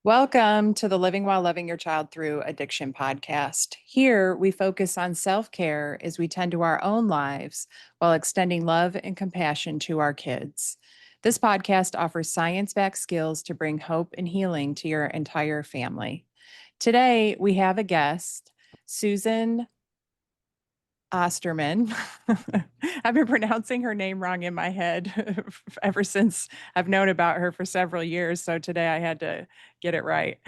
Welcome to the Living While Loving Your Child Through Addiction podcast. Here, we focus on self care as we tend to our own lives while extending love and compassion to our kids. This podcast offers science backed skills to bring hope and healing to your entire family. Today, we have a guest, Susan Osterman. I've been pronouncing her name wrong in my head ever since I've known about her for several years. So today I had to get it right.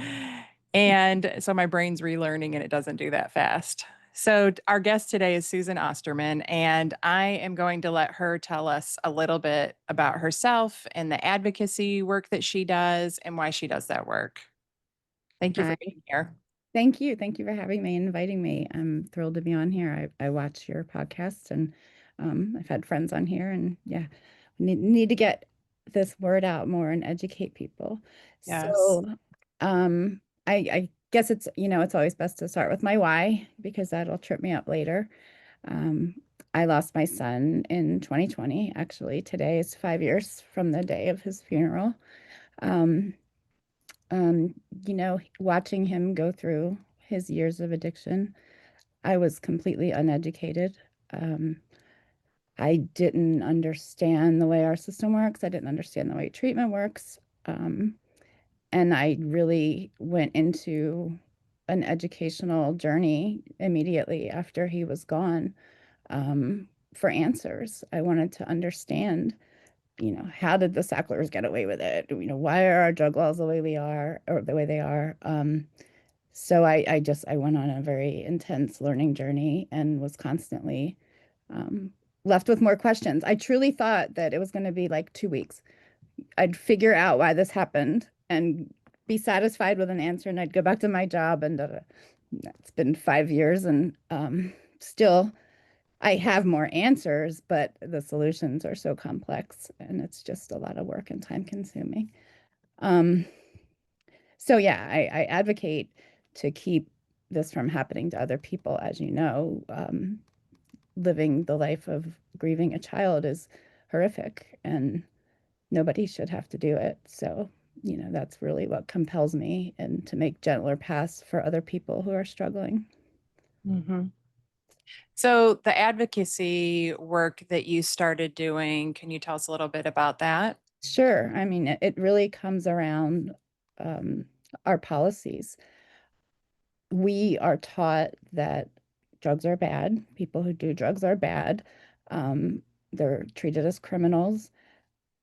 And so my brain's relearning and it doesn't do that fast. So our guest today is Susan Osterman, and I am going to let her tell us a little bit about herself and the advocacy work that she does and why she does that work. Thank you for Hi, being here. thank you. Thank you for having me, inviting me. I'm thrilled to be on here. I watch your podcast and I've had friends on here and yeah, need to get this word out more and educate people. Yes. So I guess it's always best to start with my why because that'll trip me up later. Um, I lost my son in 2020. Actually, today is 5 years from the day of his funeral. Um, um, Watching him go through his years of addiction, I was completely uneducated. Um, I didn't understand the way our system works. I didn't understand the way treatment works. And I really went into an educational journey immediately after he was gone for answers. I wanted to understand, how did the Sacklers get away with it? Why are our drug laws the way we are or the way they are? So I went on a very intense learning journey and was constantly um, left with more questions. I truly thought that it was going to be like 2 weeks. I'd figure out why this happened and be satisfied with an answer, and I'd go back to my job. And it's been 5 years, and still I have more answers, but the solutions are so complex, and it's just a lot of work and time consuming. Um, so yeah, I advocate to keep this from happening to other people. As you know, living the life of grieving a child is horrific, and nobody should have to do it. So, that's really what compels me, and to make gentler paths for other people who are struggling. Mhm. So, the advocacy work that you started doing, can you tell us a little bit about that? Sure. I mean, it really comes around um, our policies. We are taught that drugs are bad. People who do drugs are bad. Um, they're treated as criminals.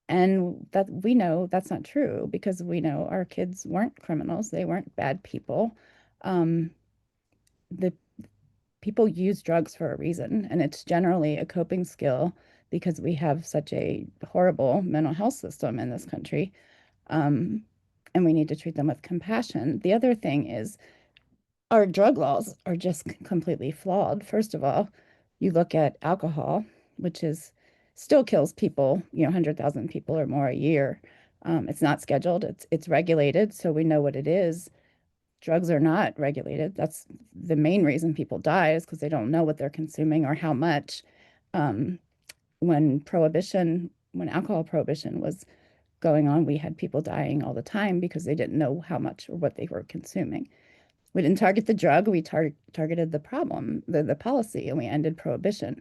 And that we know that's not true because we know our kids weren't criminals. They weren't bad people. Um, the people use drugs for a reason, and it's generally a coping skill because we have such a horrible mental health system in this country. Um, and we need to treat them with compassion. The other thing is our drug laws are just completely flawed. First of all, you look at alcohol, which is still kills people, 100,000 people or more a year. It's not scheduled, it's regulated, so we know what it is. Drugs are not regulated. That's the main reason people die is because they don't know what they're consuming or how much. Um, when alcohol prohibition was going on, we had people dying all the time because they didn't know how much or what they were consuming. We didn't target the drug, we targeted the problem, the policy, and we ended prohibition.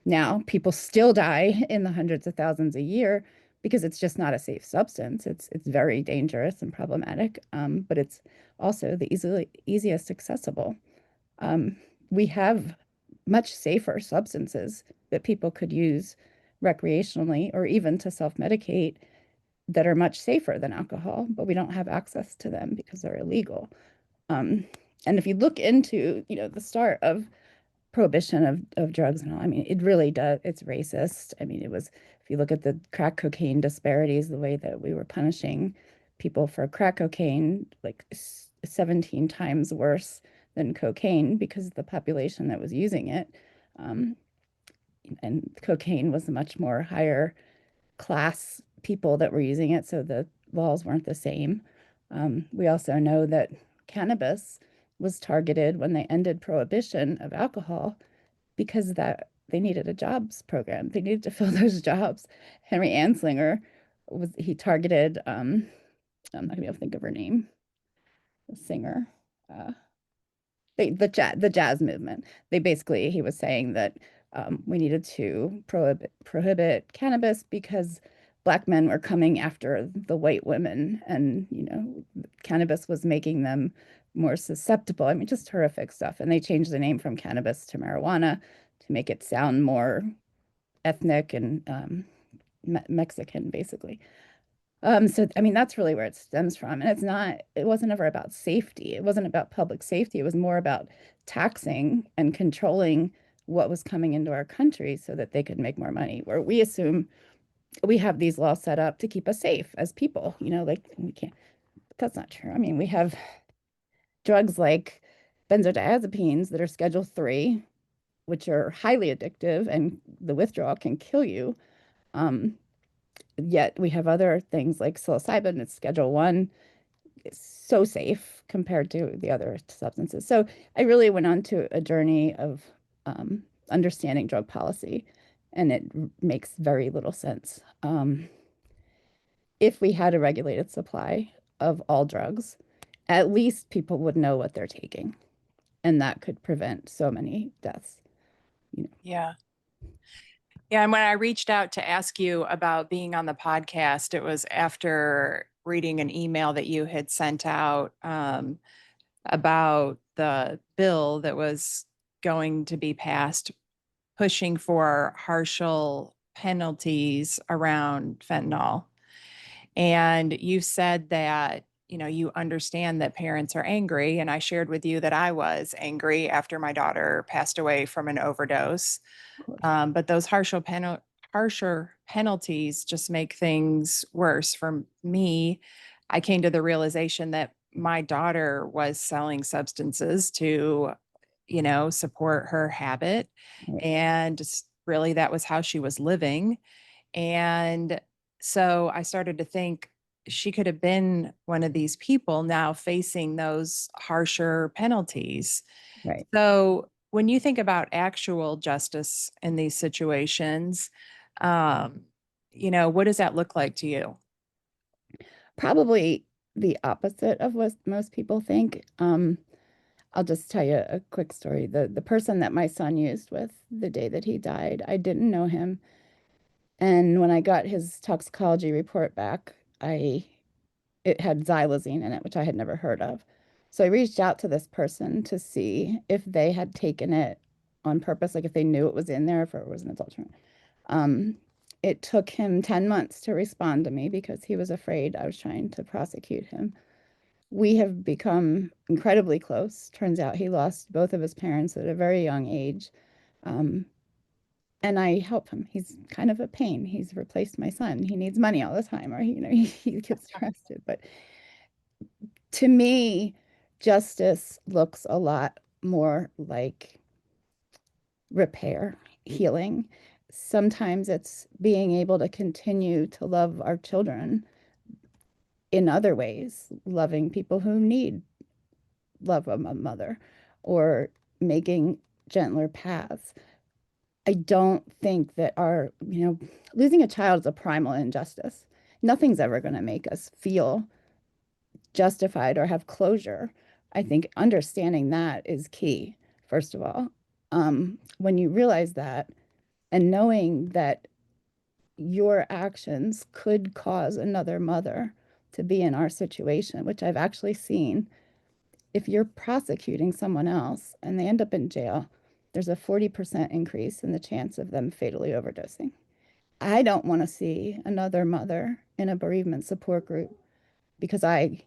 Now, people still die in the hundreds of thousands a year because it's just not a safe substance. It's very dangerous and problematic, but it's also the easiest accessible. Um, we have much safer substances that people could use recreationally or even to self-medicate that are much safer than alcohol, but we don't have access to them because they're illegal. Um, and if you look into, the start of prohibition of drugs and all, I mean, it really does, it's racist. I mean, if you look at the crack cocaine disparities, the way that we were punishing people for crack cocaine, like 17 times worse than cocaine because of the population that was using it. Um, and cocaine was a much more higher class people that were using it, so the laws weren't the same. We also know that cannabis was targeted when they ended prohibition of alcohol because that they needed a jobs program. They needed to fill those jobs. Henry Anslinger he targeted I'm not gonna be able to think of her name. a singer. Uh, the jazz movement. They basically he was saying that we needed to prohibit cannabis because black men were coming after the white women, and cannabis was making them more susceptible. I mean, just horrific stuff. And they changed the name from cannabis to marijuana to make it sound more ethnic and Mexican, basically. So I mean, that's really where it stems from. And it wasn't ever about safety. It wasn't about public safety. It was more about taxing and controlling what was coming into our country so that they could make more money. Where we assume we have these laws set up to keep us safe as people, like we can't, but that's not true. I mean, we have drugs like benzodiazepines that are Schedule 3, which are highly addictive and the withdrawal can kill you. Um, Yet we have other things like psilocybin, it's Schedule 1. It's so safe compared to the other substances. So I really went on to a journey of um, understanding drug policy, and it makes very little sense. If we had a regulated supply of all drugs, at least people would know what they're taking, and that could prevent so many deaths. You know. Yeah. Yeah. And when I reached out to ask you about being on the podcast, it was after reading an email that you had sent out about the bill that was going to be passed, pushing for harsher penalties around fentanyl. And you said that, you understand that parents are angry. And I shared with you that I was angry after my daughter passed away from an overdose. Of course. But those harsher penalties just make things worse for me. I came to the realization that my daughter was selling substances to, support her habit. Right. And really, that was how she was living. And so I started to think she could have been one of these people now facing those harsher penalties. Right. So when you think about actual justice in these situations, um, what does that look like to you? Probably the opposite of what most people think. I'll just tell you a quick story. The person that my son used with the day that he died, I didn't know him. And when I got his toxicology report back, I it had xylazine in it, which I had never heard of. So I reached out to this person to see if they had taken it on purpose, like if they knew it was in there, if it was an adulterant. Um, it took him 10 months to respond to me because he was afraid I was trying to prosecute him. We have become incredibly close. Turns out he lost both of his parents at a very young age. Um, and I help him. He's kind of a pain. He's replaced my son. He needs money all the time, or he gets arrested. But to me, justice looks a lot more like repair, healing. Sometimes it's being able to continue to love our children in other ways, loving people who need love from a mother, or making gentler paths. I don't think that losing a child is a primal injustice. Nothing's ever going to make us feel justified or have closure. I think understanding that is key, first of all. When you realize that and knowing that your actions could cause another mother to be in our situation, which I've actually seen, if you're prosecuting someone else and they end up in jail, there's a 40% increase in the chance of them fatally overdosing. I don't want to see another mother in a bereavement support group because I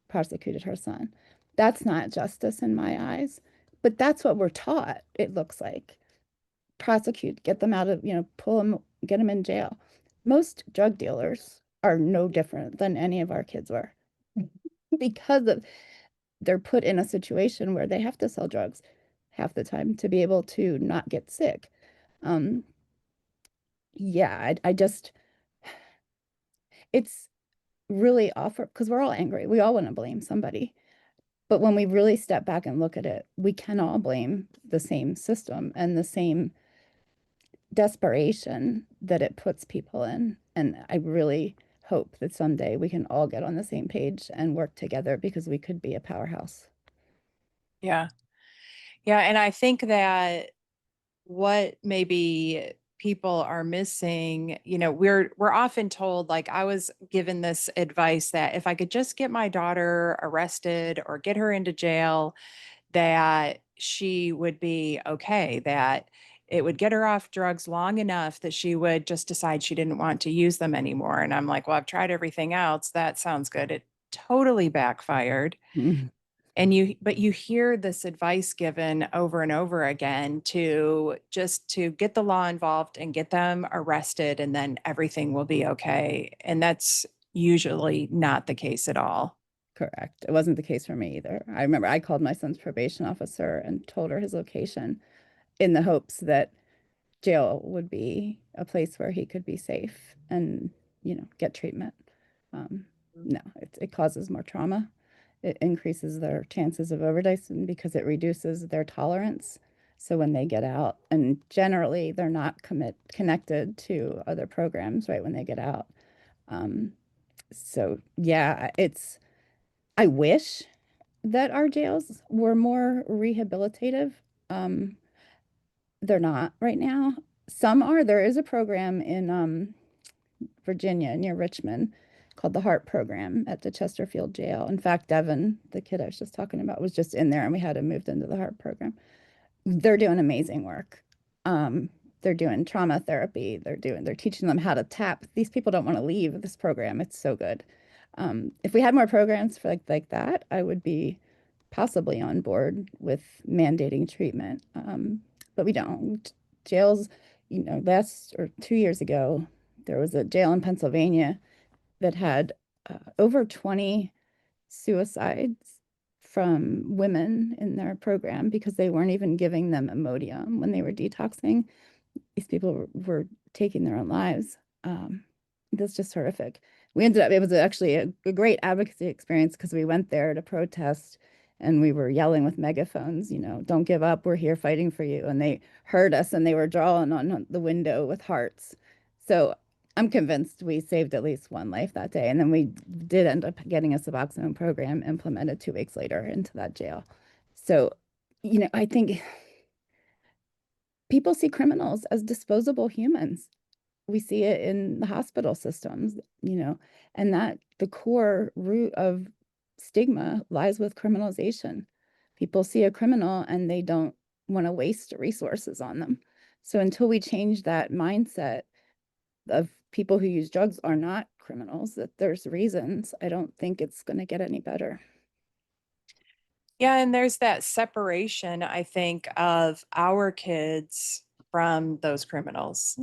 prosecuted her son. That's not justice in my eyes, but that's what we're taught, it looks like. Prosecute, get them out of, pull them, get them in jail. Most drug dealers are no different than any of our kids were because of they're put in a situation where they have to sell drugs half the time to be able to not get sick. Um, yeah, I just, it's really awful because we're all angry. We all want to blame somebody. But when we really step back and look at it, we can all blame the same system and the same desperation that it puts people in. And I really hope that someday we can all get on the same page and work together because we could be a powerhouse. Yeah. Yeah. And I think that what maybe people are missing, we're often told, like I was given this advice that if I could just get my daughter arrested or get her into jail, that she would be okay, that it would get her off drugs long enough that she would just decide she didn't want to use them anymore. And I'm like, well, I've tried everything else. That sounds good. It totally backfired. Mm, But you hear this advice given over and over again to just to get the law involved and get them arrested, and then everything will be okay. And that's usually not the case at all. correct. It wasn't the case for me either. I remember I called my son's probation officer and told her his location in the hopes that jail would be a place where he could be safe and, get treatment. Um, no, it causes more trauma. It increases their chances of overdose because it reduces their tolerance. So when they get out, and generally they're not connected to other programs right when they get out. Um, so yeah, I wish that our jails were more rehabilitative. Um, they're not right now. Some are. There is a program in Virginia near Richmond called the Heart Program at the Chesterfield Jail. In fact, Devin, the kid I was just talking about, was just in there and we had him moved into the Heart Program. They're doing amazing work. Um, they're doing trauma therapy. They're teaching them how to tap. These people don't want to leave this program. It's so good. If we had more programs for like that, I would be possibly on board with mandating treatment. But we don't. Jails, last or 2 years ago, there was a jail in Pennsylvania that had over 20 suicides from women in their program because they weren't even giving them Imodium when they were detoxing. These people were taking their own lives. That's just horrific. It was actually a great advocacy experience because we went there to protest and we were yelling with megaphones, don't give up, we're here fighting for you. And they heard us and they were drawing on the window with hearts. So I'm convinced we saved at least one life that day. And then we did end up getting a Suboxone program implemented 2 weeks later into that jail. So, I think people see criminals as disposable humans. We see it in the hospital systems, and that the core root of stigma lies with criminalization. People see a criminal and they don't want to waste resources on them. So until we change that mindset of people who use drugs are not criminals, that there's reasons, I don't think it's going to get any better. Yeah, and there's that separation, I think, of our kids from those criminals,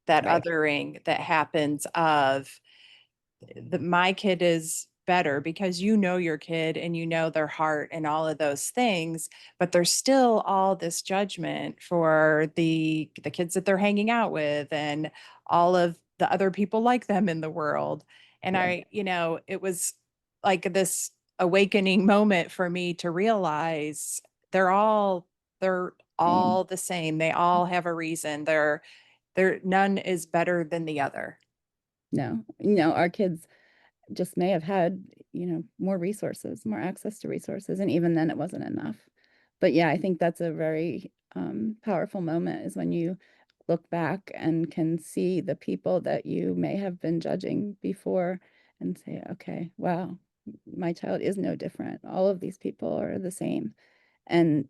that Right. othering that happens of my kid is better because you know your kid and you know their heart and all of those things, but there's still all this judgment for the kids that they're hanging out with and all of the other people like them in the world. And Yeah. it was like this awakening moment for me to realize they're all they're Same. all the same. They all have a reason. They're none is better than the other. No, our kids just may have had, more resources, more access to resources. And even then, it wasn't enough. But yeah, I think that's a very powerful moment is when you look back and can see the people that you may have been judging before and say, okay, wow, my child is no different. All of these people are the same. And,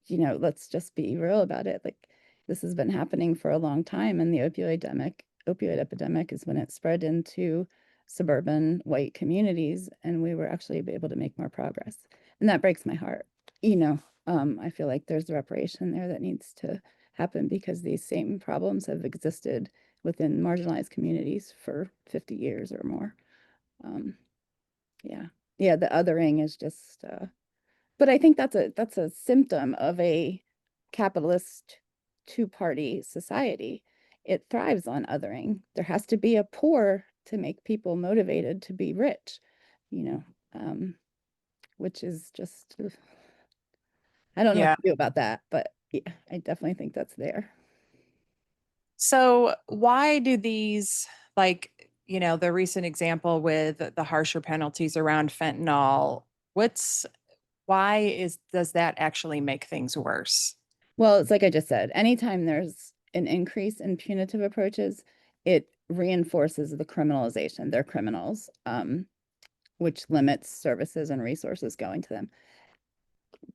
let's just be real about it. Like this has been happening for a long time. And the opioid epidemic is when it spread into suburban white communities and we were actually able to make more progress. And that breaks my heart. I feel like there's reparation there that needs to happen because these same problems have existed within marginalized communities for 50 years or more. Um, yeah. Yeah, the othering is just but I think that's a symptom of a capitalist two-party society. It thrives on othering. There has to be a poor to make people motivated to be rich, you know, um, which is just, I don't know what Yeah. to do about that, but yeah, I definitely think that's there. So why do these like the recent example with the harsher penalties around fentanyl, what's why is does that actually make things worse? Well, it's like I just said, anytime there's an increase in punitive approaches, it reinforces the criminalization. They're criminals, which limits services and resources going to them.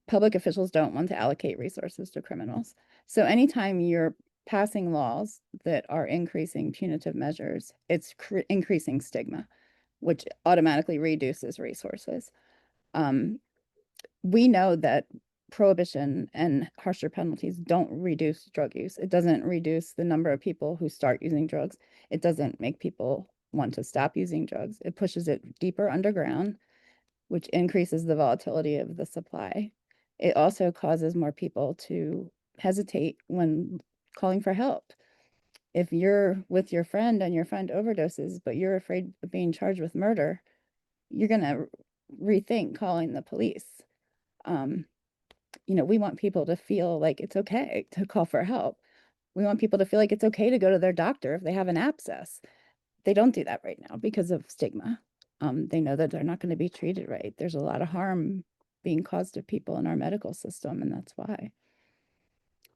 Public officials don't want to allocate resources to criminals. So anytime you're passing laws that are increasing punitive measures, it's increasing stigma, which automatically reduces resources. Um, we know that prohibition and harsher penalties don't reduce drug use. It doesn't reduce the number of people who start using drugs. It doesn't make people want to stop using drugs. It pushes it deeper underground, which increases the volatility of the supply. It also causes more people to hesitate when calling for help. If you're with your friend and your friend overdoses, but you're afraid of being charged with murder, you're going to rethink calling the police. Um, we want people to feel like it's okay to call for help. We want people to feel like it's okay to go to their doctor if they have an abscess. They don't do that right now because of stigma. They know that they're not going to be treated right. There's a lot of harm being caused to people in our medical system, and that's why.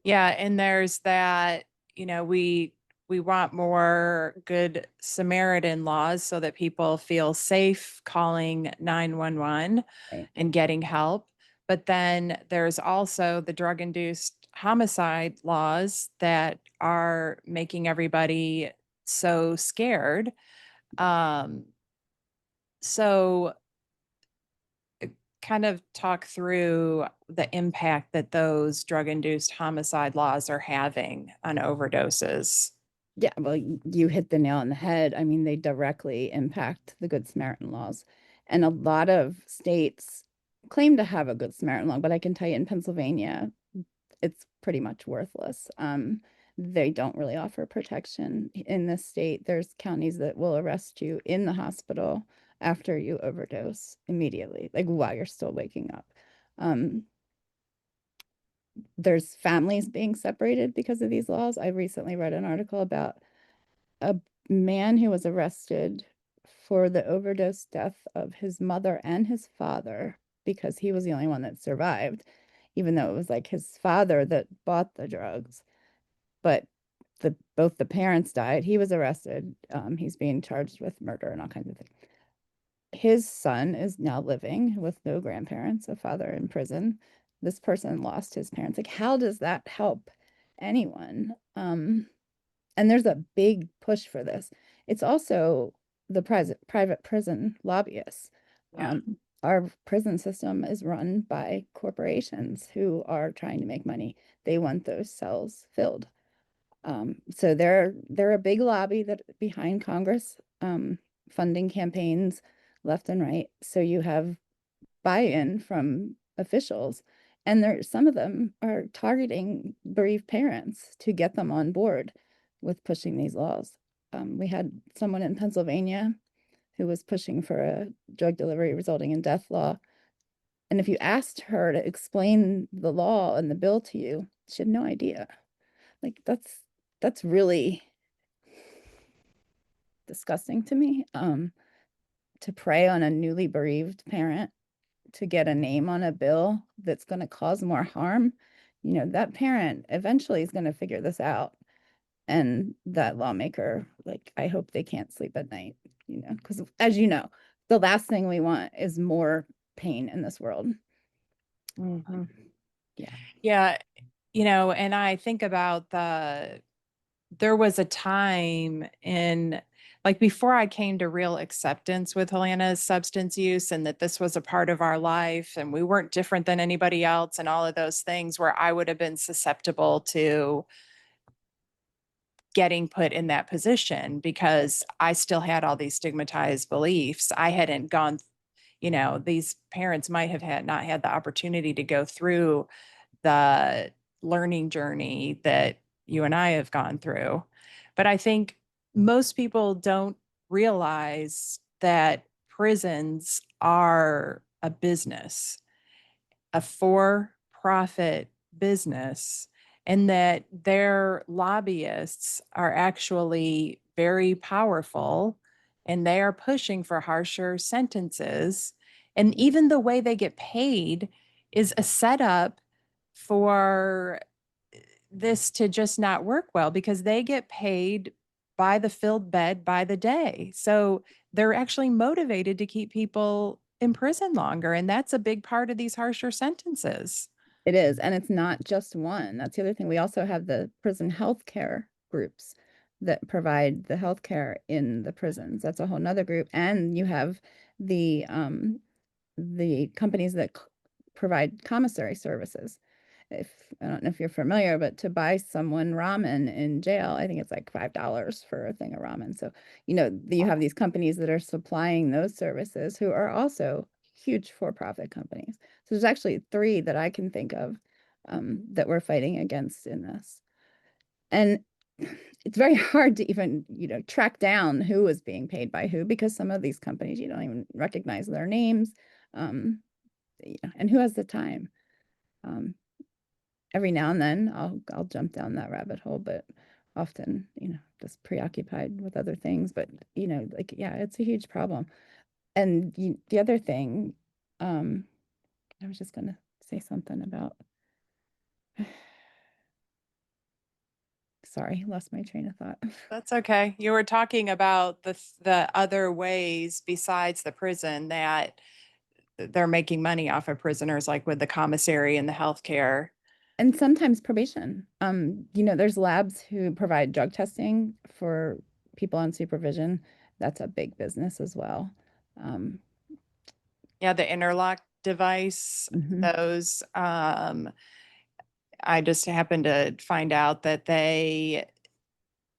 Yeah, and there's that, we want more good Samaritan laws so that people feel safe calling 911 Right. and getting help. But then there's also the drug-induced homicide laws that are making everybody so scared. Um, so kind of talk through the impact that those drug-induced homicide laws are having on overdoses. Yeah, well, you hit the nail on the head. I mean, they directly impact the Good Samaritan laws. And a lot of states claim to have a Good Samaritan law, but I can tell you in Pennsylvania, it's pretty much worthless. They don't really offer protection in this state. There's counties that will arrest you in the hospital after you overdose immediately, like while you're still waking up. Um, there's families being separated because of these laws. I recently read an article about a man who was arrested for the overdose death of his mother and his father because he was the only one that survived, even though it was like his father that bought the drugs. But both the parents died. He was arrested. He's being charged with murder and all kinds of things. His son is now living with no grandparents, a father in prison. This person lost his parents. Like, how does that help anyone? And there's a big push for this. It's also the private prison lobbyists. Yeah. Our prison system is run by corporations who are trying to make money. They want those cells filled. So they're a big lobby that behind Congress, funding campaigns left and right. So you have buy-in from officials, and some of them are targeting bereaved parents to get them on board with pushing these laws. We had someone in Pennsylvania who was pushing for a drug delivery resulting in death law. And if you asked her to explain the law and the bill to you, she had no idea. Like that's really disgusting to me. To prey on a newly bereaved parent to get a name on a bill that's going to cause more harm, that parent eventually is going to figure this out. And that lawmaker, like, I hope they can't sleep at night, because as you know, the last thing we want is more pain in this world. Mhm. Yeah. Yeah, and I think about there was a time in like before I came to real acceptance with Helena's substance use and that this was a part of our life and we weren't different than anybody else and all of those things where I would have been susceptible to getting put in that position because I still had all these stigmatized beliefs. I hadn't gone, these parents might have had not had the opportunity to go through the learning journey that you and I have gone through. But I think most people don't realize that prisons are a business, a for profit business, and that their lobbyists are actually very powerful and they are pushing for harsher sentences. And even the way they get paid is a setup for this to just not work well because they get paid by the filled bed by the day. So they're actually motivated to keep people in prison longer. And that's a big part of these harsher sentences. It is, and it's not just one. That's the other thing. We also have the prison healthcare groups that provide the healthcare in the prisons. That's a whole nother group. And you have the companies that provide commissary services. If I don't know if you're familiar, but to buy someone ramen in jail, I think it's like $5 for a thing of ramen. So, you have these companies that are supplying those services who are also huge for-profit companies. So there's actually three that I can think of that we're fighting against in this. And it's very hard to even, track down who is being paid by who because some of these companies you don't even recognize their names. Um, and who has the time? Um, every now and then I'll jump down that rabbit hole, but often, just preoccupied with other things. But like yeah, it's a huge problem. And the other thing, um, I was just gonna say something about. Sorry, lost my train of thought. That's okay. You were talking about the other ways besides the prison that they're making money off of prisoners, like with the commissary and the healthcare. And sometimes probation. There's labs who provide drug testing for people on supervision. That's a big business as well. Um, Yeah, the interlock device, mhm. those I just happened to find out that they're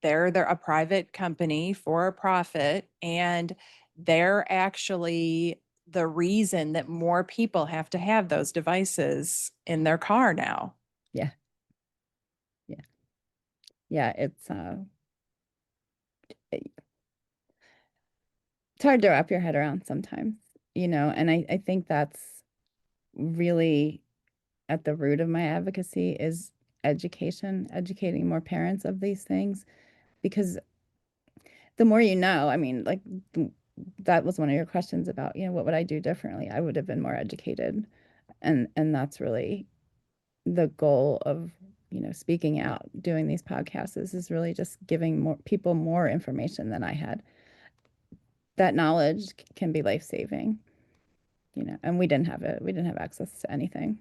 a private company for a profit, and they're actually the reason that more people have to have those devices in their car now. Yeah, yeah, yeah. It's hard to wrap your head around sometimes, and I think that's really at the root of my advocacy is education, educating more parents of these things, because the more you know, I mean, like that was one of your questions about, what would I do differently? I would have been more educated. And that's really the goal of, speaking out, doing these podcasts is really just giving more people more information than I had. That knowledge can be life-saving, and we didn't have access to anything.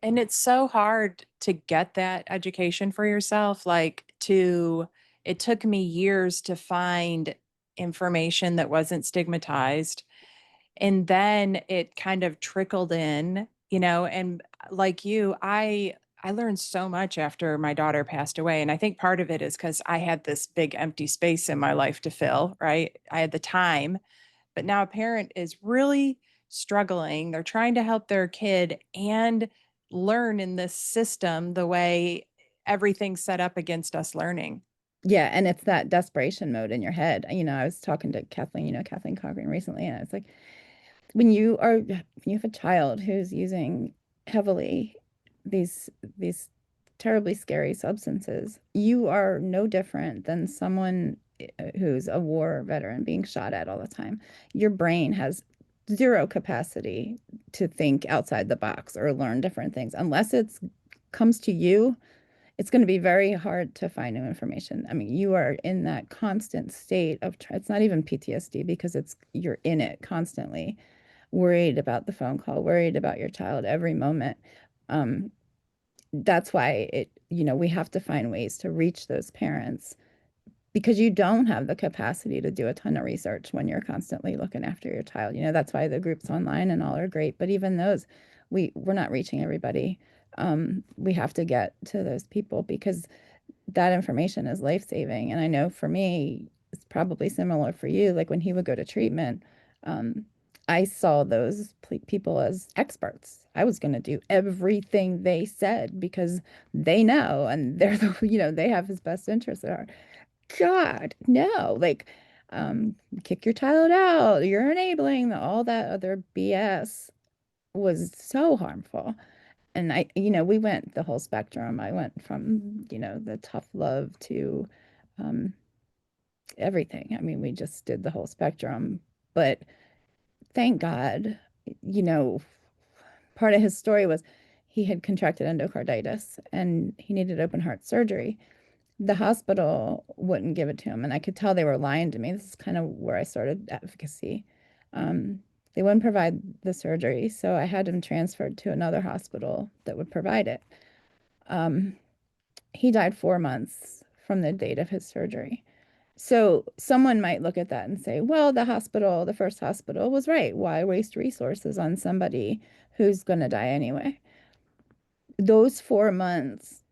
And it's so hard to get that education for yourself. It took me years to find information that wasn't stigmatized. And then it kind of trickled in, and like you, I learned so much after my daughter passed away. And I think part of it is because I had this big empty space in my life to fill, right? I had the time, but now a parent is really struggling. They're trying to help their kid and learn in this system the way everything's set up against us learning. Yeah, and it's that desperation mode in your head. I was talking to Kathleen, Kathleen Cochran recently, and it's like when you have a child who's using heavily these terribly scary substances, you are no different than someone who's a war veteran being shot at all the time. Your brain has zero capacity to think outside the box or learn different things unless it's comes to you. It's going to be very hard to find new information. I mean, you are in that constant state of it's not even PTSD because you're in it constantly, worried about the phone call, worried about your child every moment. Um, that's why we have to find ways to reach those parents because you don't have the capacity to do a ton of research when you're constantly looking after your child. That's why the groups online and all are great, but even those, we're not reaching everybody. We have to get to those people because that information is life-saving. And I know for me, it's probably similar for you. Like when he would go to treatment, um, I saw those people as experts. I was going to do everything they said because they know and they're the, they have his best interests at heart. God, no. Like, kick your child out, you're enabling all that other BS was so harmful. And we went the whole spectrum. I went from, the tough love to, um, everything. I mean, we just did the whole spectrum. But thank God, you know, part of his story was he had contracted endocarditis and he needed open heart surgery. The hospital wouldn't give it to him, and I could tell they were lying to me. This is kind of where I started advocacy. Um, they wouldn't provide the surgery, so I had him transferred to another hospital that would provide it. Um, he died 4 months from the date of his surgery. So someone might look at that and say, well, the hospital, the first hospital was right. Why waste resources on somebody who's going to die anyway? Those 4 months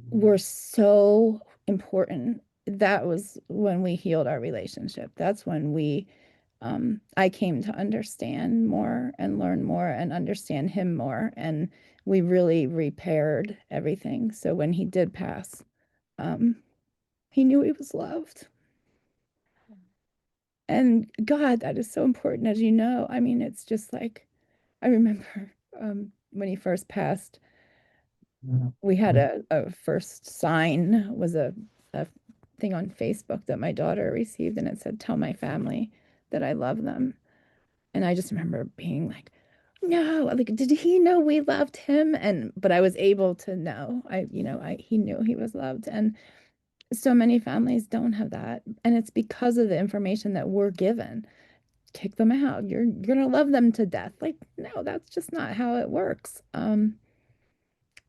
were so important. That was when we healed our relationship. That's when I came to understand more and learn more and understand him more. And we really repaired everything. So when he did pass, um, he knew he was loved. And God, that is so important, as you know. I mean, it's just like, I remember when he first passed, we had a first sign was a thing on Facebook that my daughter received, and it said, "Tell my family that I love them." And I just remember being like, no, like, did he know we loved him? And but I was able to know. He knew he was loved. And so many families don't have that. And it's because of the information that we're given. Kick them out. You're gonna love them to death. Like, no, that's just not how it works.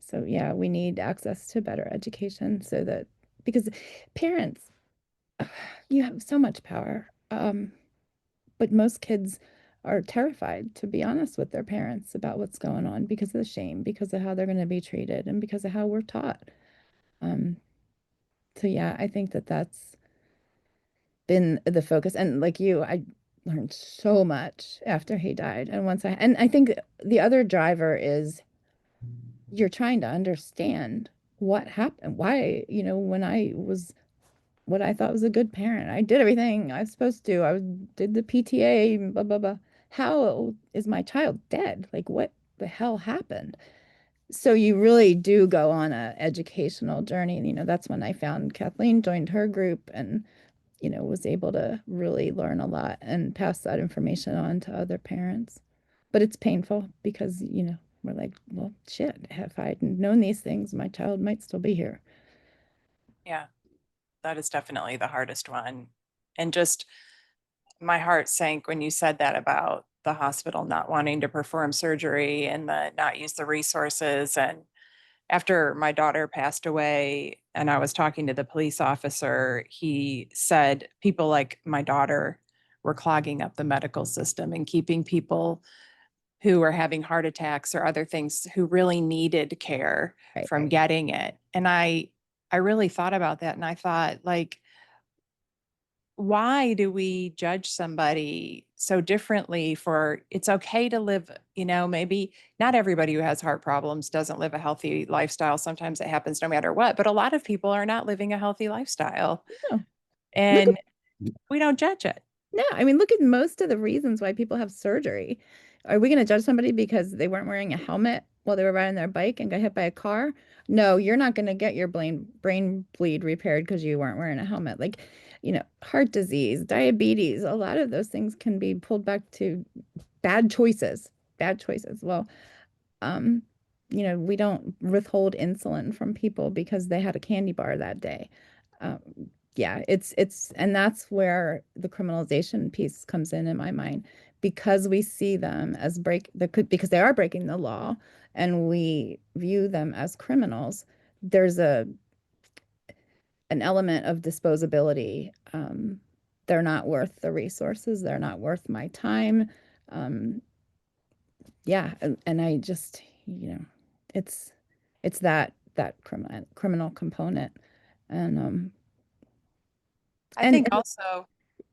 So yeah, we need access to better education so that because parents, you have so much power. But most kids are terrified, to be honest with their parents about what's going on because of the shame, because of how they're going to be treated, and because of how we're taught. Um, so yeah, I think that that's been the focus. And like you, I learned so much after he died. And I think the other driver is you're trying to understand what happened, why, when I was what I thought was a good parent. I did everything I was supposed to. Did the PTA, blah, blah, blah. How is my child dead? Like, what the hell happened? So you really do go on a educational journey. And, that's when I found Kathleen, joined her group and, was able to really learn a lot and pass that information on to other parents. But it's painful because, we're like, well, shit, if I hadn't known these things, my child might still be here. Yeah, that is definitely the hardest one. And just my heart sank when you said that about the hospital not wanting to perform surgery and the not use the resources. And after my daughter passed away and I was talking to the police officer, he said people like my daughter were clogging up the medical system and keeping people who were having heart attacks or other things who really needed care Right, from getting it. And I really thought about that and I thought like why do we judge somebody so differently for it's okay to live, maybe not everybody who has heart problems doesn't live a healthy lifestyle. Sometimes it happens no matter what, but a lot of people are not living a healthy lifestyle no, look and we don't judge it. No, I mean, look at most of the reasons why people have surgery. Are we going to judge somebody because they weren't wearing a helmet while they were riding their bike and got hit by a car? No, you're not going to get your brain bleed repaired because you weren't wearing a helmet. Like, heart disease, diabetes, a lot of those things can be pulled back to bad choices. Bad choices. Well, um, we don't withhold insulin from people because they had a candy bar that day. Um, yeah, and that's where the criminalization piece comes in my mind, because we see them as because they are breaking the law, and we view them as criminals. There's an element of disposability. They're not worth the resources. They're not worth my time. Um, yeah, and I just, it's that criminal component, and I think and also,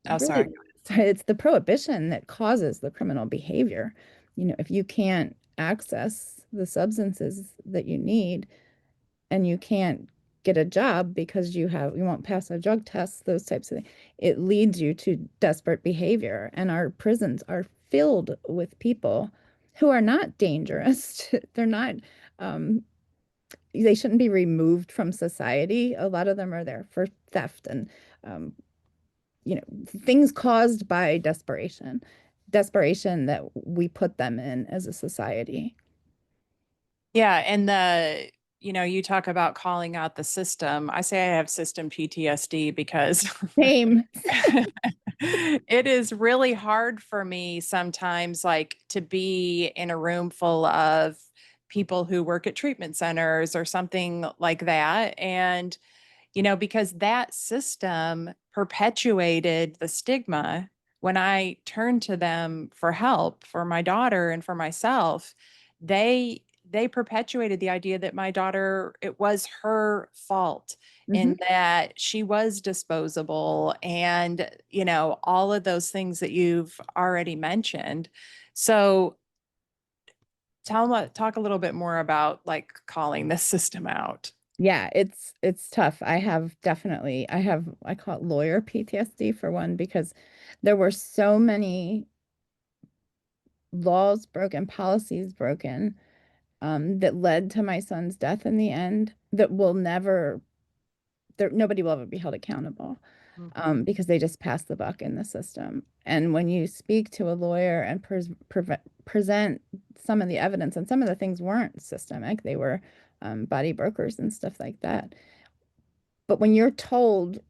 oh, sorry. really, it's the prohibition that causes the criminal behavior. If you can't access the substances that you need, and you can't get a job because you won't pass a drug test, those types of things, it leads you to desperate behavior. And our prisons are filled with people who are not dangerous. They're not, um, they shouldn't be removed from society. A lot of them are there for theft and, um, you know, things caused by desperation that we put them in as a society. Yeah, and you talk about calling out the system. I say I have system PTSD because Same. it is really hard for me sometimes, like to be in a room full of people who work at treatment centers or something like that. And because that system perpetuated the stigma when I turned to them for help for my daughter and for myself, they perpetuated the idea that my daughter, it was her fault Hmm. in that she was disposable and, all of those things that you've already mentioned. So talk a little bit more about like calling this system out. Yeah, it's tough. I call it lawyer PTSD for one, because there were so many laws broken, policies broken, that led to my son's death in the end, that will never nobody will ever be held accountable, Mhm. because they just passed the buck in the system. And when you speak to a lawyer and present some of the evidence, and some of the things weren't systemic, they were body brokers and stuff like that. But when you're told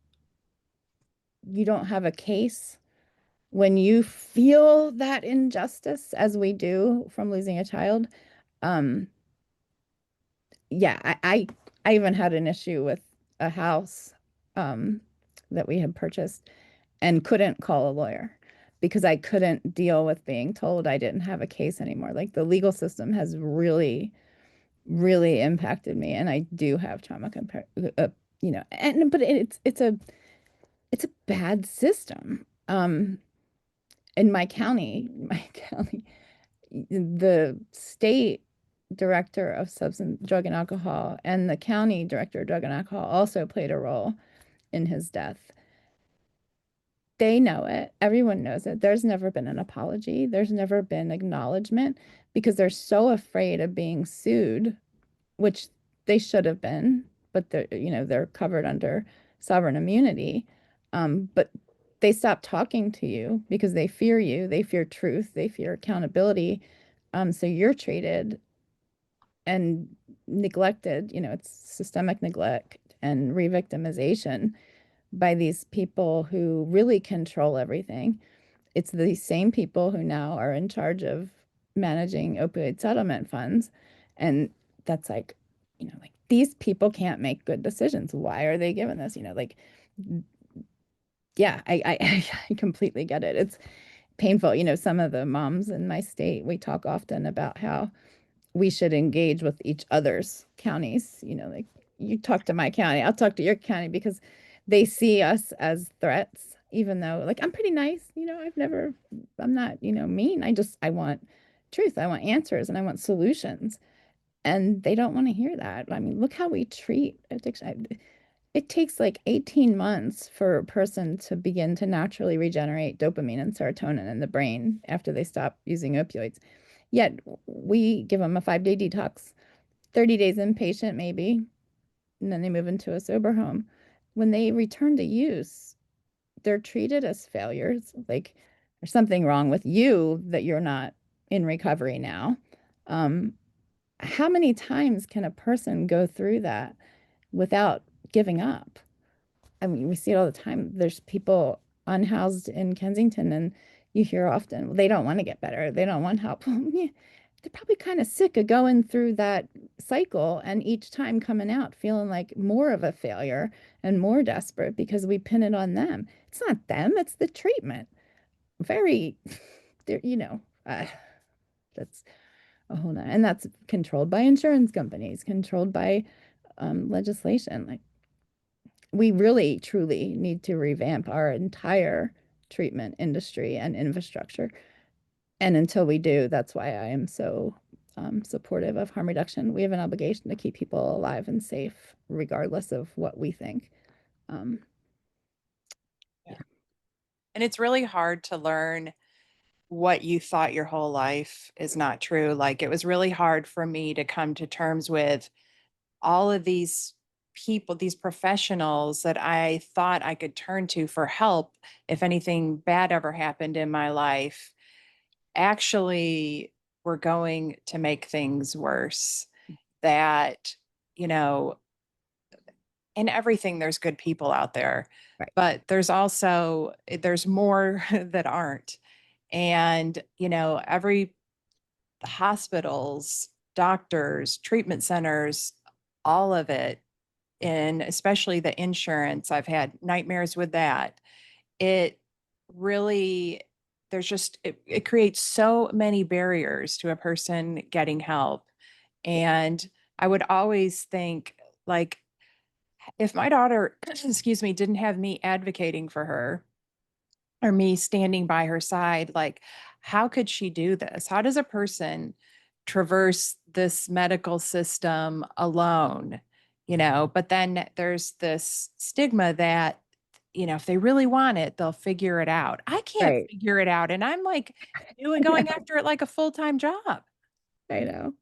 you don't have a case, when you feel that injustice, as we do from losing a child, um, yeah, I even had an issue with a house, um, that we had purchased, and couldn't call a lawyer because I couldn't deal with being told I didn't have a case anymore. Like, the legal system has really, really impacted me, and I do have trauma and but it's a bad system. In my county, the state director of substance, drug, and alcohol, and the county director of drug and alcohol also played a role in his death. They know it. Everyone knows it. There's never been an apology. There's never been acknowledgement, because they're so afraid of being sued, which they should have been, but they're covered under sovereign immunity. But they stop talking to you because they fear you. They fear truth. They fear accountability. So you're treated and neglected. It's systemic neglect and re-victimization by these people who really control everything. It's the same people who now are in charge of managing opioid settlement funds. And that's like these people can't make good decisions. Why are they given this? Like, yeah, I completely get it. It's painful. Some of the moms in my state, we talk often about how we should engage with each other's counties. Like, you talk to my county, I'll talk to your county, because they see us as threats, even though, like, I'm pretty nice. I'm not, mean. I want truth. I want answers, and I want solutions. And they don't want to hear that. I mean, look how we treat addiction. It takes like 18 months for a person to begin to naturally regenerate dopamine and serotonin in the brain after they stop using opioids. Yet we give them a 5-day detox, 30 days inpatient maybe, and then they move into a sober home. When they return to use, they're treated as failures. Like, there's something wrong with you that you're not in recovery now. Um, how many times can a person go through that without giving up? I mean, we see it all the time. There's people unhoused in Kensington, and you hear often, well, they don't want to get better. They don't want help. Well, yeah, they're probably kind of sick of going through that cycle, and each time coming out feeling like more of a failure and more desperate because we pin it on them. It's not them, it's the treatment. Very, there, that's a whole nother, and that's controlled by insurance companies, controlled by legislation. Like, we really truly need to revamp our entire treatment industry and infrastructure. And until we do, that's why I am so supportive of harm reduction. We have an obligation to keep people alive and safe, regardless of what we think. Um, Yeah. yeah. And it's really hard to learn what you thought your whole life is not true. Like it was really hard for me to come to terms with all of these people, these professionals that I thought I could turn to for help if anything bad ever happened in my life, actually were going to make things worse. That, you know, in everything, there's good people out there, Right. but there's more that aren't. And, every hospitals, doctors, treatment centers, all of it, and especially the insurance, I've had nightmares with that. It really, it creates so many barriers to a person getting help. And I would always think, like, if my daughter, excuse me, didn't have me advocating for her or me standing by her side, like, how could she do this? How does a person traverse this medical system alone? But then there's this stigma that, if they really want it, they'll figure it out. I can't Right. figure it out. And I'm like I doing going know. after it like a full-time job. I know.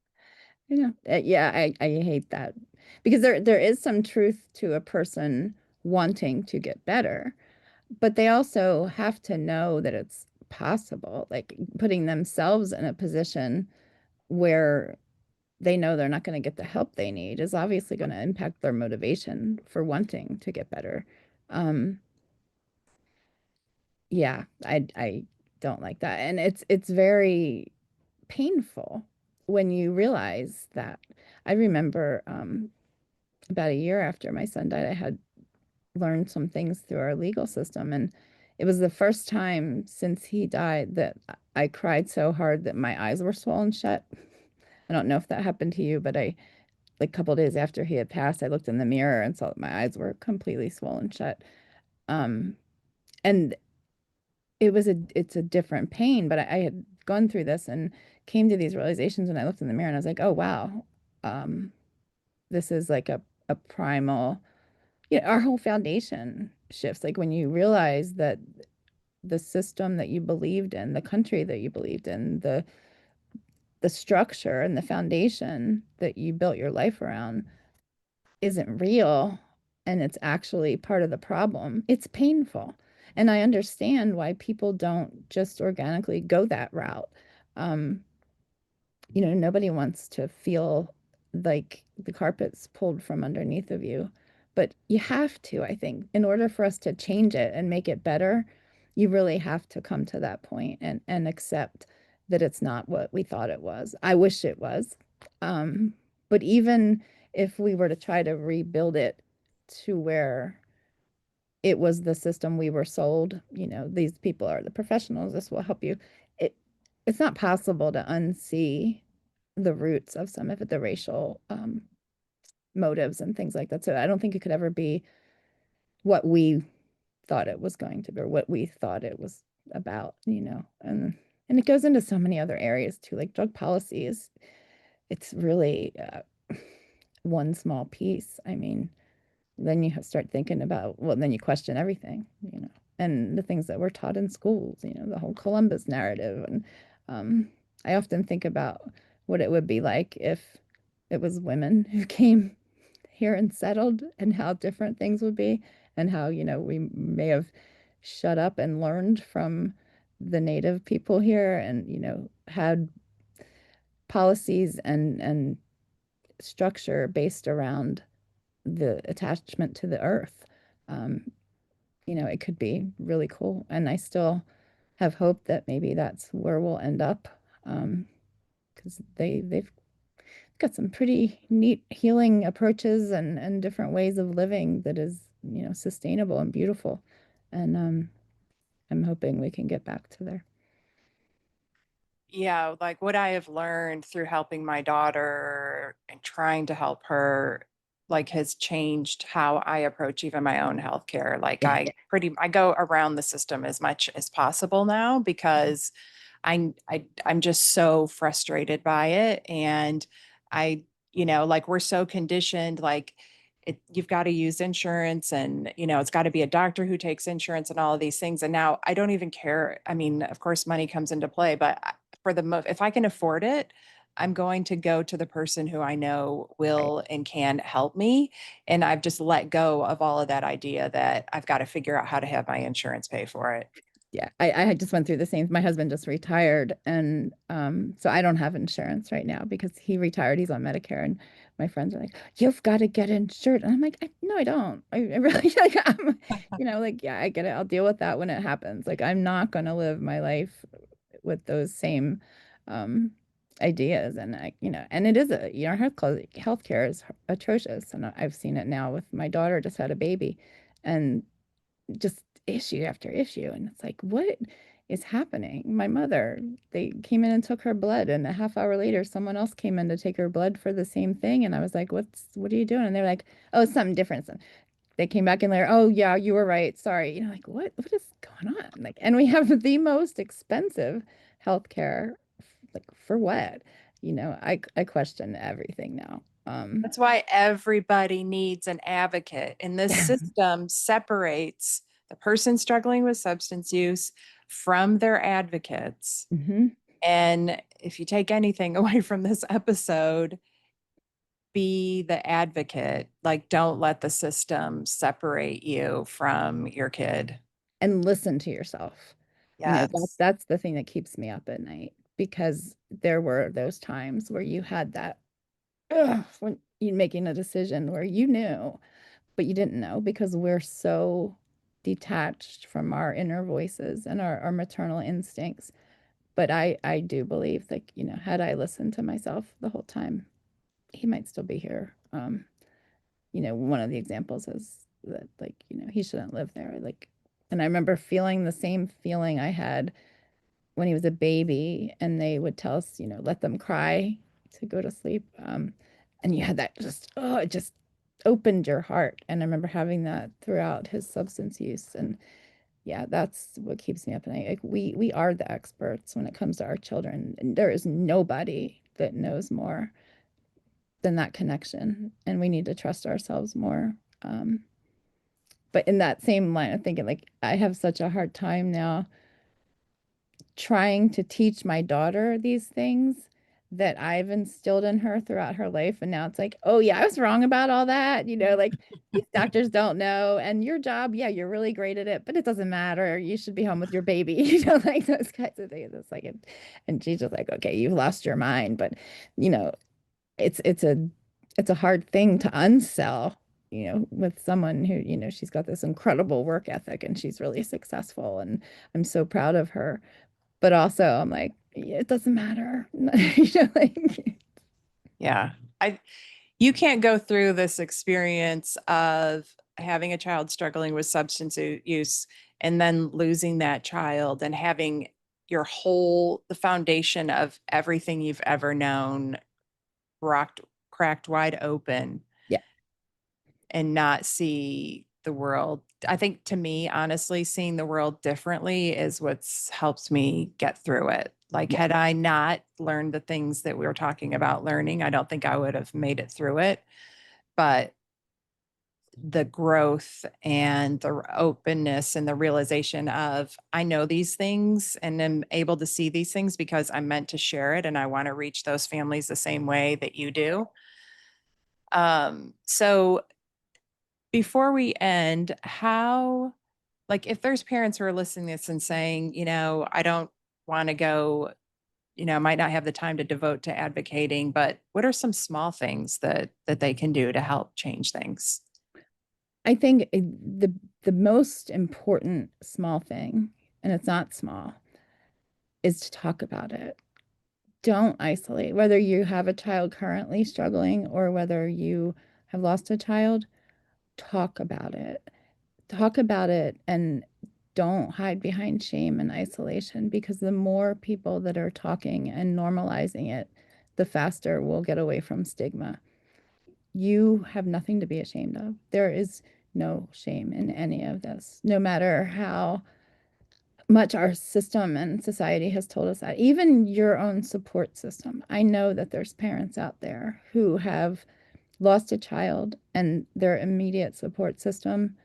I know. Yeah, I hate that because there is some truth to a person wanting to get better, but they also have to know that it's possible, like putting themselves in a position where they know they're not going to get the help they need is obviously going to impact their motivation for wanting to get better. Um, yeah, I don't like that. And it's very painful when you realize that. I remember about a year after my son died, I had learned some things through our legal system. And it was the first time since he died that I cried so hard that my eyes were swollen shut. I don't know if that happened to you, but like a couple days after he had passed, I looked in the mirror and saw that my eyes were completely swollen shut. Um, and it's a different pain, but I had gone through this and came to these realizations when I looked in the mirror and I was like, oh wow, um, this is like a primal, our whole foundation shifts. Like when you realize that the system that you believed in, the country that you believed in, the structure and the foundation that you built your life around isn't real and it's actually part of the problem, it's painful. And I understand why people don't just organically go that route. Um, Nobody wants to feel like the carpet's pulled from underneath of you, but you have to, I think, in order for us to change it and make it better, you really have to come to that point and accept that it's not what we thought it was. I wish it was. Um, but even if we were to try to rebuild it to where it was the system we were sold, these people are the professionals, this will help you. It it's not possible to unsee the roots of some of the racial motives and things like that. So I don't think it could ever be what we thought it was going to be or what we thought it was about, and it goes into so many other areas too, like drug policies. It's really one small piece. I mean, then you start thinking about, well, then you question everything, and the things that were taught in schools, the whole Columbus narrative. And um, I often think about what it would be like if it was women who came here and settled and how different things would be and how, we may have shut up and learned from the native people here and, had policies and structure based around the attachment to the earth. Um, it could be really cool. And I still have hope that maybe that's where we'll end up. Because they've got some pretty neat healing approaches and different ways of living that is, sustainable and beautiful. And I'm hoping we can get back to there. Yeah, like what I have learned through helping my daughter and trying to help her, like, has changed how I approach even my own healthcare. Like, Yeah. I go around the system as much as possible now because I'm just so frustrated by it. And I, like, we're so conditioned, like, you've got to use insurance, and it's got to be a doctor who takes insurance and all of these things. And now I don't even care. I mean, of course money comes into play, but if I can afford it, I'm going to go to the person who I know Right. will and can help me. And I've just let go of all of that idea that I've got to figure out how to have my insurance pay for it. Yeah, I just went through the same. My husband just retired, and so I don't have insurance right now because he retired. He's on Medicare, and my friends are like, "You've got to get insured," and I'm like, "No, I don't. I really like, like, yeah, I get it. I'll deal with that when it happens. Like, I'm not gonna live my life with those same um, ideas, and and it is healthcare is atrocious, and I've seen it now with my daughter just had a baby, and just issue after issue. And it's like, what is happening? My mother, they came in and took her blood, and a half hour later, someone else came in to take her blood for the same thing. And I was like, what are you doing? And they're like, oh, it's something different. So they came back in later, oh, yeah, you were right. Sorry. Like, what is going on? Like, and we have the most expensive healthcare. Like, for what? I question everything now. That's why everybody needs an advocate. And this system separates the person struggling with substance use from their advocates. hmm And if you take anything away from this episode, be the advocate. Like, don't let the system separate you from your kid. and listen to yourself. Yes. That's the thing that keeps me up at night because there were those times where you had that when you making a decision where you knew, but you didn't know because we're so detached from our inner voices and our maternal instincts. But I do believe that, had I listened to myself the whole time, he might still be here. One of the examples is that, like, he shouldn't live there. Like, and I remember feeling the same feeling I had when he was a baby, and they would tell us, let them cry to go to sleep. And you had that it just opened your heart. And I remember having that throughout his substance use. And yeah, that's what keeps me up at night. Like, we are the experts when it comes to our children. And there is nobody that knows more than that connection. And we need to trust ourselves more. Um, but in that same line of thinking, like, I have such a hard time now trying to teach my daughter these things that I've instilled in her throughout her life. And now it's like, oh, yeah, I was wrong about all that. Like, these doctors don't know. And your job, yeah, you're really great at it, but it doesn't matter. You should be home with your baby, like those kinds of things. It's like, and she's just like, okay, you've lost your mind. But, you know, it's a hard thing to unsell, with someone who, she's got this incredible work ethic and she's really successful. And I'm so proud of her. But also, I'm like, yeah, it doesn't matter. Like, Yeah. I You can't go through this experience of having a child struggling with substance use and then losing that child and having the foundation of everything you've ever known rocked, cracked wide open yeah, and not see the world. I think, to me, honestly, seeing the world differently is what's helped me get through it. Like, yeah, had I not learned the things that we were talking about learning, I don't think I would have made it through it. But the growth and the openness and the realization of, I know these things and am able to see these things because I'm meant to share it and I want to reach those families the same way that you do. So before we end, like, if there's parents who are listening to this and saying, I don't want to go, might not have the time to devote to advocating, but what are some small things that they can do to help change things? I think the most important small thing, and it's not small, is to talk about it. Don't isolate. Whether you have a child currently struggling or whether you have lost a child, talk about it. Talk about it and don't hide behind shame and isolation because the more people that are talking and normalizing it, the faster we'll get away from stigma. You have nothing to be ashamed of. There is no shame in any of this, no matter how much our system and society has told us that. Even your own support system. I know that there's parents out there who have lost a child and their immediate support system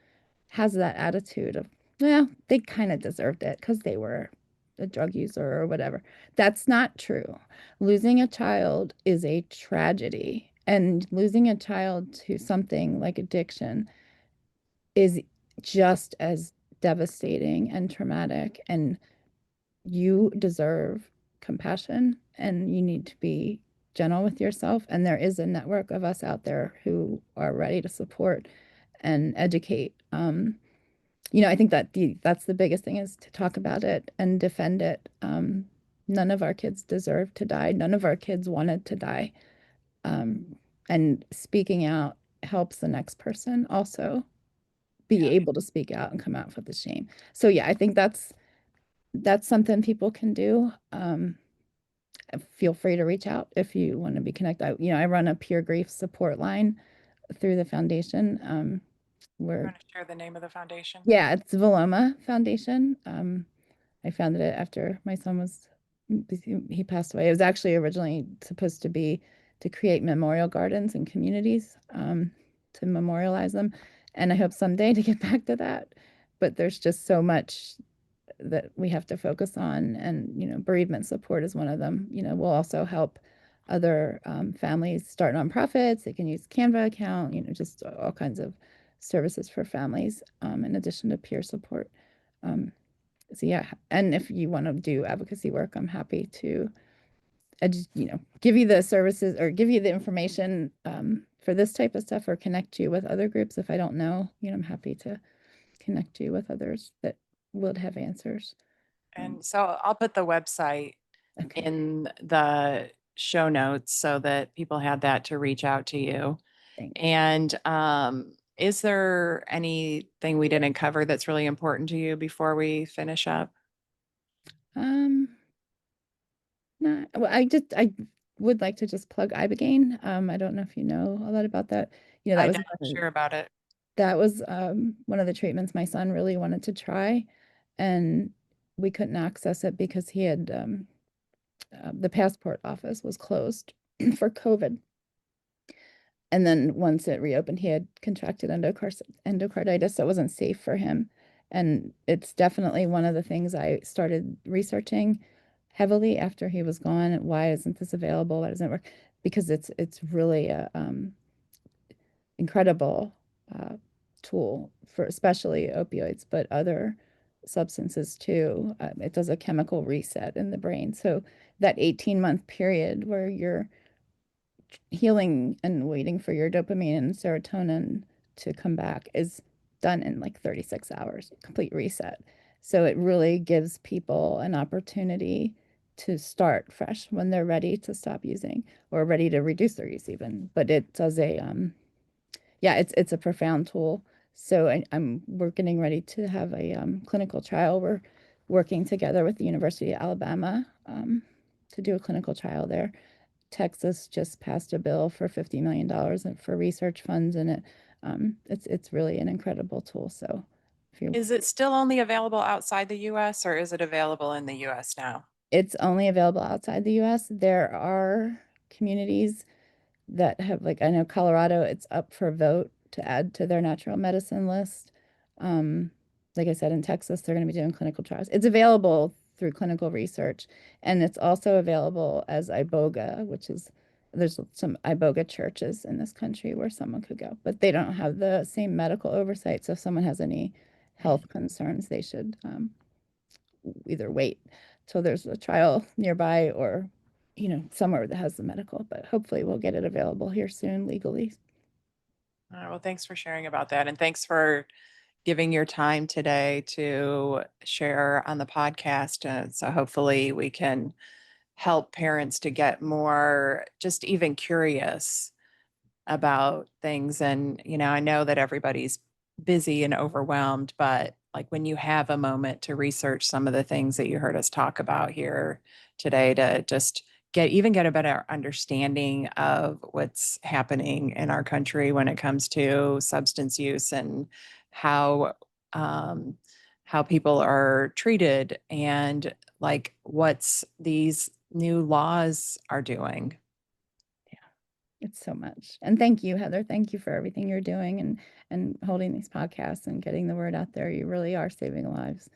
has that attitude of, well, they kind of deserved it because they were a drug user or whatever. That's not true. Losing a child is a tragedy, and losing a child to something like addiction is just as devastating and traumatic. And you deserve compassion, and you need to be gentle with yourself. And there is a network of us out there who are ready to support and educate. I think that that's the biggest thing, is to talk about it and defend it. None of our kids deserve to die. None of our kids wanted to die. Um, and speaking out helps the next person also be Yeah. able to speak out and come out with the shame. So yeah, I think that's something people can do. Feel free to reach out if you want to be connected. I run a peer grief support line through the foundation. You Where want to share the name of the foundation? Yeah, it's Veloma Foundation. I founded it after my son he passed away. It was actually originally supposed to be to create memorial gardens in communities, to memorialize them. And I hope someday to get back to that. But there's just so much that we have to focus on. And, bereavement support is one of them. We'll also help other families start nonprofits. They can use Canva account, just all kinds of services for families, in addition to peer support. Um, so yeah, and if you want to do advocacy work, I'm happy to, give you the services or give you the information for this type of stuff, or connect you with other groups. If I don't know, I'm happy to connect you with others that would have answers. Um, And so I'll put the website okay, in the show notes so that people have that to reach out to you. thanks. And is there anything we didn't cover that's really important to you before we finish up? Um, no, well, I would like to just plug Ibogaine. I don't know if you know a lot about that. I didn't share about it. That was one of the treatments my son really wanted to try, and we couldn't access it because he had the passport office was closed for COVID. And then once it reopened, he had contracted endocarditis, so it wasn't safe for him. And it's definitely one of the things I started researching heavily after he was gone. Why isn't this available? Why doesn't it work? Because it's really a incredible uh, tool for especially opioids, but other substances too. It does a chemical reset in the brain. So that 18-month period where you're healing and waiting for your dopamine and serotonin to come back is done in like 36 hours, complete reset. So it really gives people an opportunity to start fresh when they're ready to stop using or ready to reduce their use even. But it does yeah, it's a profound tool. So we're getting ready to have a clinical trial. We're working together with the University of Alabama to do a clinical trial there. Texas just passed a bill for $50 million for research funds, and it's really an incredible tool. So if you Is it still only available outside the US or is it available in the US now? it's only available outside the US. There are communities that have, like, I know Colorado, it's up for vote to add to their natural medicine list. Um, like I said, in Texas, they're going to be doing clinical trials. It's available through clinical research, and it's also available as iboga, which is there's some iboga churches in this country where someone could go, but they don't have the same medical oversight. So if someone has any health concerns, they should either wait till there's a trial nearby, or somewhere that has the medical. But hopefully we'll get it available here soon legally. All right, well, thanks for sharing about that. And thanks for giving your time today to share on the podcast. So hopefully we can help parents to get more just even curious about things. And, I know that everybody's busy and overwhelmed, but like when you have a moment to research some of the things that you heard us talk about here today, to just get a better understanding of what's happening in our country when it comes to substance use and how um, how people are treated and like what's these new laws are doing. Yeah, it's so much. And thank you, Heather. Thank you for everything you're doing, and holding these podcasts and getting the word out there. You really are saving lives.